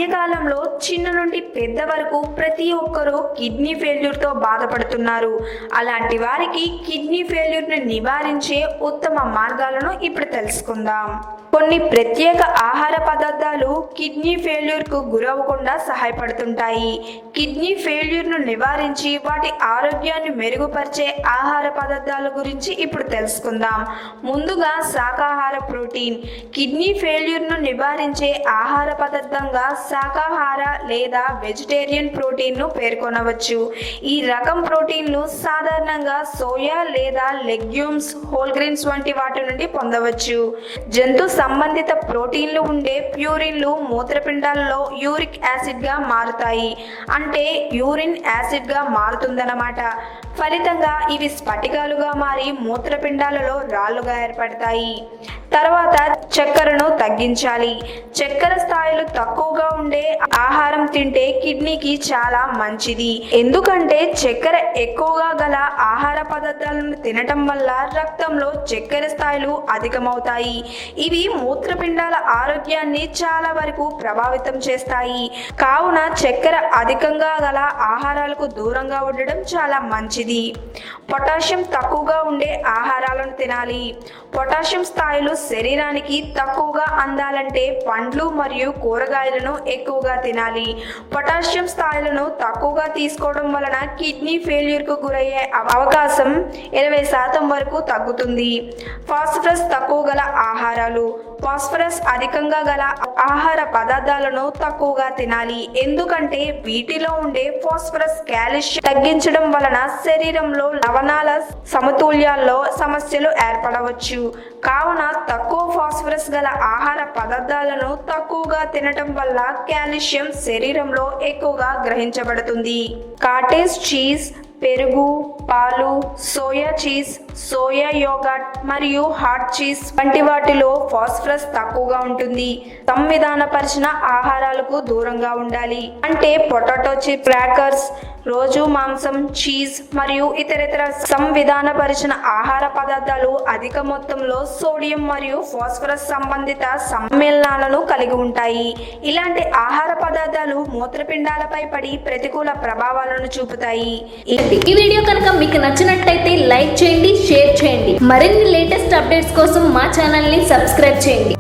మధ్యకాలంలో చిన్న నుండి పెద్ద వరకు ప్రతి ఒక్కరూ కిడ్నీ ఫెయిల్యూర్తో బాధపడుతున్నారు. అలాంటి వారికి కిడ్నీ ఫెయిల్యూర్ని నివారించే ఉత్తమ మార్గాలను ఇప్పుడు తెలుసుకుందాం. కొన్ని ప్రత్యేక ఆహార పదార్థాలు కిడ్నీ ఫెయిల్యూర్కు గురవ్వకుండా సహాయపడుతుంటాయి. కిడ్నీ ఫెయిల్యూర్ను నివారించి వాటి ఆరోగ్యాన్ని మెరుగుపరిచే ఆహార పదార్థాల గురించి ఇప్పుడు తెలుసుకుందాం. ముందుగా శాకాహార ప్రోటీన్. కిడ్నీ ఫెయిల్యూర్ను నివారించే ఆహార పదార్థంగా శాకాహార లేదా వెజిటేరియన్ ప్రోటీన్ను పేర్కొనవచ్చు. ఈ రకం ప్రోటీన్లు సాధారణంగా సోయా లేదా లెగ్యూమ్స్, హోల్ గ్రెయిన్స్ వంటి వాటి నుండి పొందవచ్చు. జంతు సంబంధిత ప్రోటీన్లు ఉండే ప్యూరిన్లు మూత్రపిండాలలో యూరిక్ యాసిడ్గా మారుతాయి. అంటే యూరిన్ యాసిడ్గా మారుతుందన్నమాట. ఫలితంగా ఇవి స్ఫటికాలుగా మారి మూత్రపిండాలలో రాళ్లుగా ఏర్పడతాయి. తర్వాత చక్కెరను తగ్గించాలి. చక్కెర స్థాయిలు తక్కువగా ఉండే ఆహారం తింటే కిడ్నీకి చాలా మంచిది. ఎందుకంటే చక్కెర ఎక్కువగా గల ఆహార పదార్థాలను తినటం వల్ల రక్తంలో చక్కెర స్థాయిలు అధికమవుతాయి. ఇవి మూత్రపిండాల ఆరోగ్యాన్ని చాలా వరకు ప్రభావితం చేస్తాయి. కావున చక్కెర అధికంగా గల ఆహారాలకు దూరంగా ఉండడం చాలా మంచిది. పొటాషియం తక్కువగా ఉండే ఆహారాలను తినాలి. పొటాషియం స్థాయిలు శరీరానికి తక్కువగా అందాలంటే పండ్లు మరియు కూరగాయలను ఎక్కువగా తినాలి. పొటాషియం స్థాయిలను తక్కువగా తీసుకోవడం వలన కిడ్నీ ఫెయిల్యూర్కు గురయ్యే అవకాశం 20% వరకు తగ్గుతుంది. ఫాస్ఫరస్ తక్కువ గల ఆహారాలు. ఫాస్ఫరస్ అధికంగా గల ఆహార పదార్థాలను తక్కువగా తినాలి. ఎందుకంటే వీటిలో ఉండే ఫాస్ఫరస్ కాల్షియం తగ్గించడం వలన శరీరంలో లవణాల సమతుల్యాల్లో సమస్యలు ఏర్పడవచ్చు. కావున తక్కువ ఫాస్ఫరస్ గల ఆహార పదార్థాలను తక్కువగా తినటం వల్ల కాల్షియం శరీరంలో ఎక్కువగా గ్రహించబడుతుంది. కాటేజ్ చీజ్, పెరుగు, పాలు, సోయా చీజ్, సోయా యోగర్ట్ మరియు హాట్ చీజ్ వంటి వాటిలో ఫాస్ఫరస్ తక్కువగా ఉంటుంది. సంవిధానపరిచిన ఆహారాలకు దూరంగా ఉండాలి. అంటే పొటాటో చిప్స్, క్రాకర్స్, రోజు మాంసం, చీజ్ మరియు ఇతర సంవిధానపరిచిన ఆహార పదార్థాలు అధిక మొత్తంలో సోడియం మరియు ఫాస్ఫరస్ సంబంధిత సమ్మేళనాలను కలిగి ఉంటాయి. ఇలాంటి ఆహార పదార్థాలు మూత్రపిండాలపై పడి ప్రతికూల ప్రభావాలను చూపుతాయి. ఈ వీడియో కనుక మీకు నచ్చినట్లయితే లైక్ చేయండి, షేర్ చేయండి. మరిన్ని లేటెస్ట్ అప్డేట్స్ కోసం మా ఛానల్ ని సబ్స్క్రైబ్ చేయండి.